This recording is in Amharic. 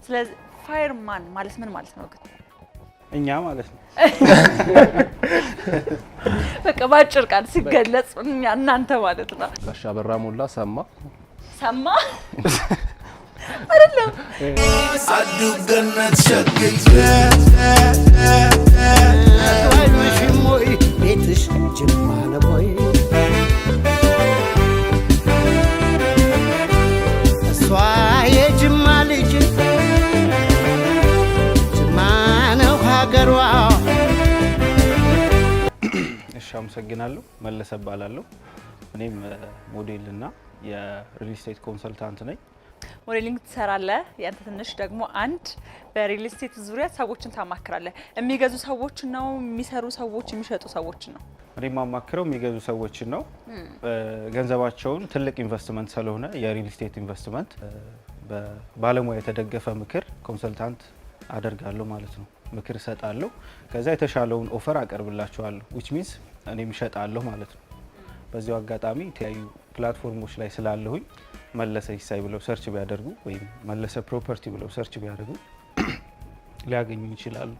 ስለዚህ ፋየርማን ማለት ምን ማለት ነው ግን? እኛ ማለት ነው። በቃ ባጭር ቃል ሲገለጽ እናንተ ማለት ነው። ጋሻ በራ ሞላ ሰማ አይደለም አዱ ገነት ሸግት ወይሽሞይ ቤትሽ ጅማ ነቦይ እሷ የጅማ ልጅ ጅማ ነው ሀገሯ። እሺ አመሰግናለሁ። መለሰ እባላለሁ። እኔም ሞዴልና የሪል ስቴት ኮንሰልታንት ነኝ። ሞዴሊንግ ትሰራለህ። ያንተ ትንሽ ደግሞ አንድ በሪል ስቴት ዙሪያ ሰዎችን ታማክራለህ። የሚገዙ ሰዎች ነው የሚሰሩ ሰዎች የሚሸጡ ሰዎች ነው? እኔ ማማክረው የሚገዙ ሰዎች ነው። ገንዘባቸውን ትልቅ ኢንቨስትመንት ስለሆነ የሪል ስቴት ኢንቨስትመንት በባለሙያ የተደገፈ ምክር ኮንሰልታንት አደርጋለሁ ማለት ነው። ምክር እሰጣለሁ። ከዛ የተሻለውን ኦፈር አቀርብላቸዋለሁ which means እኔም እሸጣለሁ ማለት ነው። በዚሁ አጋጣሚ የተለያዩ ፕላትፎርሞች ላይ ስላለሁኝ መለሰ ሂሳይ ብለው ሰርች ቢያደርጉ ወይም መለሰ ፕሮፐርቲ ብለው ሰርች ቢያደርጉ ሊያገኙ ይችላሉ።